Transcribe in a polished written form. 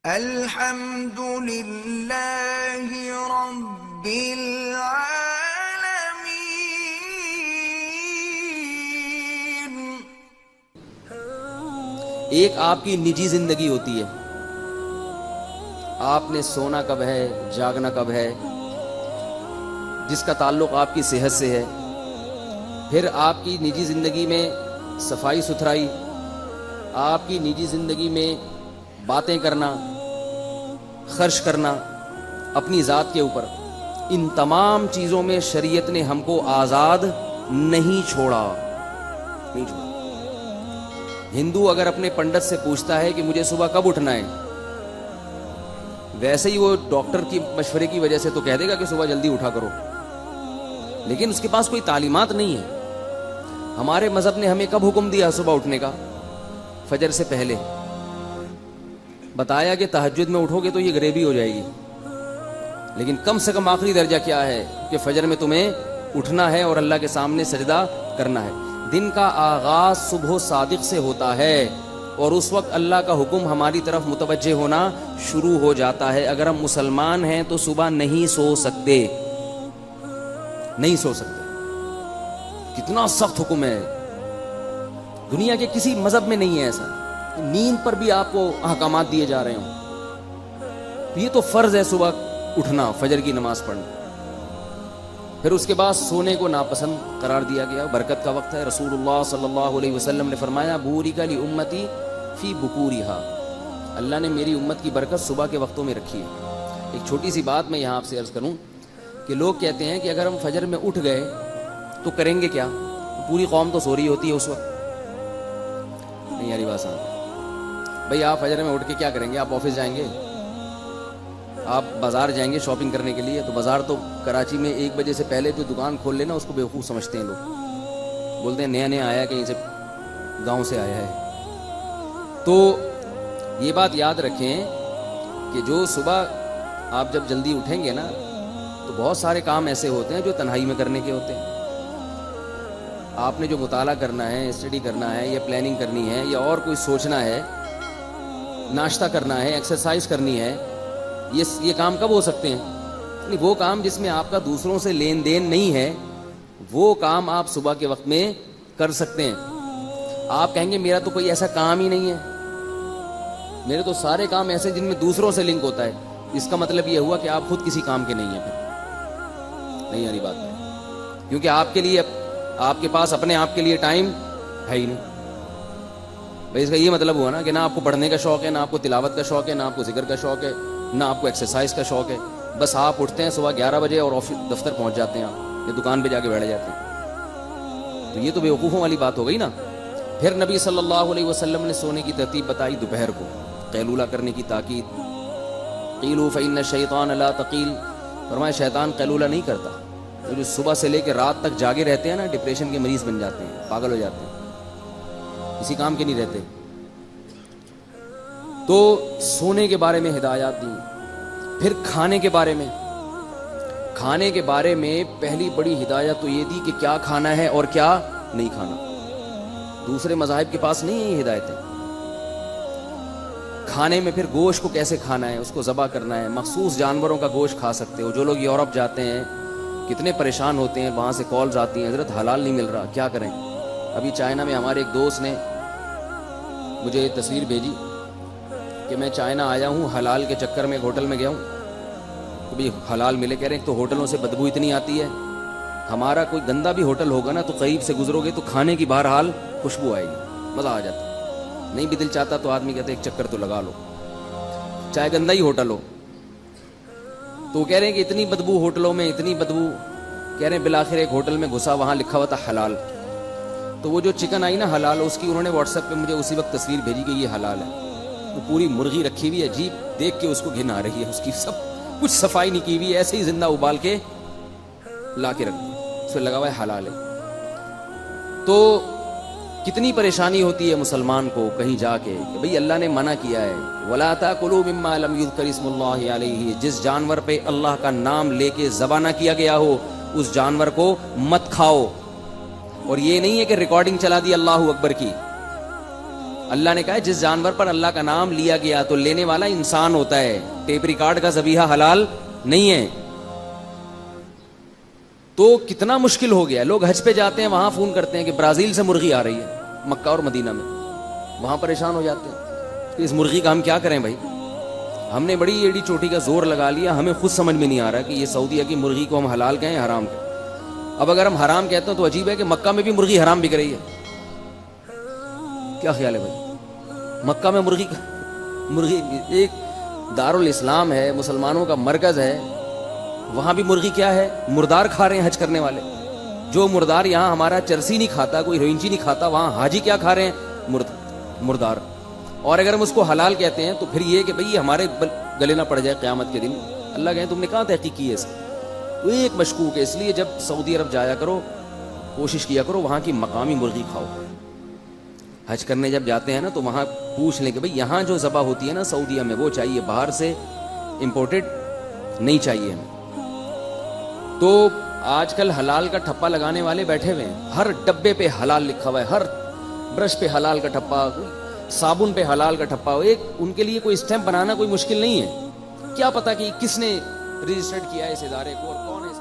الحمد للہ رب العالمین۔ ایک آپ کی نجی زندگی ہوتی ہے، آپ نے سونا کب ہے، جاگنا کب ہے، جس کا تعلق آپ کی صحت سے ہے۔ پھر آپ کی نجی زندگی میں صفائی ستھرائی، آپ کی نجی زندگی میں باتیں کرنا، خرچ کرنا اپنی ذات کے اوپر، ان تمام چیزوں میں شریعت نے ہم کو آزاد نہیں چھوڑا۔ ہندو اگر اپنے پنڈت سے پوچھتا ہے کہ مجھے صبح کب اٹھنا ہے، ویسے ہی وہ ڈاکٹر کی مشورے کی وجہ سے تو کہہ دے گا کہ صبح جلدی اٹھا کرو، لیکن اس کے پاس کوئی تعلیمات نہیں ہے۔ ہمارے مذہب نے ہمیں کب حکم دیا صبح اٹھنے کا؟ فجر سے پہلے بتایا کہ تہجد میں اٹھو گے تو یہ غریبی ہو جائے گی، لیکن کم سے کم آخری درجہ کیا ہے کہ فجر میں تمہیں اٹھنا ہے اور اللہ کے سامنے سجدہ کرنا ہے۔ دن کا آغاز صبح صادق سے ہوتا ہے اور اس وقت اللہ کا حکم ہماری طرف متوجہ ہونا شروع ہو جاتا ہے۔ اگر ہم مسلمان ہیں تو صبح نہیں سو سکتے، نہیں سو سکتے۔ کتنا سخت حکم ہے، دنیا کے کسی مذہب میں نہیں ہے ایسا۔ نیند پر بھی آپ کو احکامات دیے جا رہے ہوں۔ یہ تو فرض ہے صبح اٹھنا، فجر کی نماز پڑھنا۔ پھر اس کے بعد سونے کو ناپسند قرار دیا گیا، برکت کا وقت ہے۔ رسول اللہ صلی اللہ علیہ وسلم نے فرمایا بورک لامتی فی بکورہا، اللہ نے میری امت کی برکت صبح کے وقتوں میں رکھی ہے۔ ایک چھوٹی سی بات میں یہاں آپ سے عرض کروں کہ لوگ کہتے ہیں کہ اگر ہم فجر میں اٹھ گئے تو کریں گے کیا؟ پوری قوم تو سو رہی ہوتی ہے اس وقت۔ نہیں یاری بات سمجھ بھئی، آپ فجر میں اٹھ کے کیا کریں گے؟ آپ آفس جائیں گے، آپ بازار جائیں گے شاپنگ کرنے کے لیے، تو بازار تو کراچی میں 1 بجے سے پہلے تو دکان کھول لینا، اس کو بیوقوف سمجھتے ہیں لوگ، بولتے ہیں نیا نیا آیا، کہیں سے گاؤں سے آیا ہے۔ تو یہ بات یاد رکھیں کہ جو صبح آپ جب جلدی اٹھیں گے نا تو بہت سارے کام ایسے ہوتے ہیں جو تنہائی میں کرنے کے ہوتے ہیں۔ آپ نے جو مطالعہ کرنا ہے، اسٹڈی کرنا ہے، یا پلاننگ کرنی ہے، یا اور کوئی سوچنا ہے، ناشتہ کرنا ہے، ایکسرسائز کرنی ہے، یہ کام کب ہو سکتے ہیں؟ یعنی وہ کام جس میں آپ کا دوسروں سے لین دین نہیں ہے، وہ کام آپ صبح کے وقت میں کر سکتے ہیں۔ آپ کہیں گے میرا تو کوئی ایسا کام ہی نہیں ہے، میرے تو سارے کام ایسے جن میں دوسروں سے لنک ہوتا ہے، اس کا مطلب یہ ہوا کہ آپ خود کسی کام کے نہیں ہیں۔ پھر نہیں یاری بات ہے، کیونکہ آپ کے لیے، آپ کے پاس اپنے آپ کے لیے ٹائم ہے ہی نہیں۔ بھائی اس کا یہ مطلب ہوا نا کہ نہ آپ کو پڑھنے کا شوق ہے، نہ آپ کو تلاوت کا شوق ہے، نہ آپ کو ذکر کا شوق ہے، نہ آپ کو ایکسرسائز کا شوق ہے۔ بس آپ اٹھتے ہیں صبح 11 بجے اور دفتر پہنچ جاتے ہیں، آپ یا دکان پہ جا کے بیٹھ جاتے ہیں۔ تو یہ تو بیوقوفوں والی بات ہو گئی نا۔ پھر نبی صلی اللہ علیہ وسلم نے سونے کی ترتیب بتائی، دوپہر کو قیلولہ کرنے کی تاکید۔ قیلوا فإن الشیطان لا تقیل، فرمایا شیطان قیلولہ نہیں کرتا۔ جو صبح سے لے کے رات تک جاگے رہتے ہیں نا، ڈپریشن کے مریض بن جاتے ہیں، پاگل ہو جاتے ہیں، کسی کام کے نہیں رہتے۔ تو سونے کے بارے میں ہدایات دی۔ پھر کھانے کے بارے میں، کھانے کے بارے میں پہلی بڑی ہدایت تو یہ دی کہ کیا کھانا ہے اور کیا نہیں کھانا۔ دوسرے مذاہب کے پاس نہیں ہے یہ ہدایتیں۔ کھانے میں پھر گوشت کو کیسے کھانا ہے، اس کو ذبح کرنا ہے، مخصوص جانوروں کا گوشت کھا سکتے ہو۔ جو لوگ یورپ جاتے ہیں کتنے پریشان ہوتے ہیں، وہاں سے کالز آتی ہیں حضرت حلال نہیں مل رہا، کیا کریں؟ ابھی چائنا میں ہمارے ایک دوست نے مجھے تصویر بھیجی کہ میں چائنا آیا ہوں، حلال کے چکر میں ایک ہوٹل میں گیا ہوں، تو بھی حلال ملے۔ کہہ رہے ہیں تو ہوٹلوں سے بدبو اتنی آتی ہے، ہمارا کوئی گندا بھی ہوٹل ہوگا نا تو قریب سے گزرو گے تو کھانے کی بہرحال خوشبو آئے گی، مزہ آ جاتا ہے۔ نہیں بھی دل چاہتا تو آدمی کہتے ایک چکر تو لگا لو، چاہے گندا ہی ہوٹل ہو۔ تو کہہ رہے ہیں کہ اتنی بدبو ہوٹلوں میں، اتنی بدبو، کہہ رہے ہیں بالآخر ایک ہوٹل میں گھسا، وہاں لکھا ہوا تھا حلال۔ تو وہ جو چکن آئی نا حلال، اس کی انہوں نے واٹس ایپ پہ مجھے اسی وقت تصویر بھیجی کہ یہ حلال ہے۔ وہ پوری مرغی رکھی ہوئی ہے، عجیب دیکھ کے اس کو گھن آ رہی ہے، اس کی سب کچھ صفائی نہیں کی ہوئی، ایسے ہی زندہ ابال کے لا کے رکھ دی، اس پہ لگا ہوا ہے حلال ہے۔ تو کتنی پریشانی ہوتی ہے مسلمان کو کہیں جا کے کہ بھئی اللہ نے منع کیا ہے، وَلَا تَأْكُلُوا مِمَّا لَمْ يُذْكَرِ اسْمُ اللَّهِ عَلَيْهِ، جس جانور پہ اللہ کا نام لے کے ذبح نہ کیا گیا ہو اس جانور کو مت کھاؤ۔ اور یہ نہیں ہے کہ ریکارڈنگ چلا دی اللہ اکبر کی، اللہ نے کہا ہے جس جانور پر اللہ کا نام لیا گیا تو لینے والا انسان ہوتا ہے, ٹیپ ریکارڈ کا ذبیحہ حلال نہیں ہے. تو کتنا مشکل ہو گیا, لوگ حج پہ جاتے ہیں, وہاں فون کرتے ہیں کہ برازیل سے مرغی آ رہی ہے, مکہ اور مدینہ میں, وہاں پریشان ہو جاتے ہیں کہ اس مرغی کا ہم کیا کریں بھائی, ہم نے بڑی ایڑی چوٹی کا زور لگا لیا, ہمیں خود سمجھ میں نہیں آ رہا کہ یہ سعودیہ کی مرغی کو ہم حلال کہیں حرام کہیں. اب اگر ہم حرام کہتے ہیں تو عجیب ہے کہ مکہ میں بھی مرغی حرام بک رہی ہے, کیا خیال ہے بھائی؟ مکہ میں مرغی ایک دارالاسلام ہے, مسلمانوں کا مرکز ہے, وہاں بھی مرغی کیا ہے, مردار کھا رہے ہیں حج کرنے والے. جو مردار یہاں ہمارا چرسی نہیں کھاتا, کوئی روئنچی نہیں کھاتا, وہاں حاجی کیا کھا رہے ہیں, مردار. اور اگر ہم اس کو حلال کہتے ہیں تو پھر یہ کہ بھئی ہمارے گلے نہ پڑ جائے قیامت کے دن. اللہ کہیں تم نے کہاں تحقیق کی ہے اس کی؟ تو ایک مشکوک ہے. اس لیے جب سعودی عرب جایا کرو, کوشش کیا کرو وہاں کی مقامی مرغی کھاؤ. حج کرنے جب جاتے ہیں نا تو وہاں پوچھ لیں کہ بھئی یہاں جو ذبح ہوتی ہے نا سعودیہ میں وہ چاہیے, باہر سے امپورٹڈ نہیں چاہیے ہمیں. تو آج کل حلال کا ٹھپا لگانے والے بیٹھے ہوئے ہیں, ہر ڈبے پہ حلال لکھا ہوا ہے, ہر برش پہ حلال کا ٹھپا, صابن پہ حلال کا ٹھپا. ایک ان کے لیے کوئی اسٹیمپ بنانا کوئی مشکل نہیں ہے. کیا پتا کہ کس نے رجسٹرڈ کیا ہے اس ادارے کو اور کون ہے اس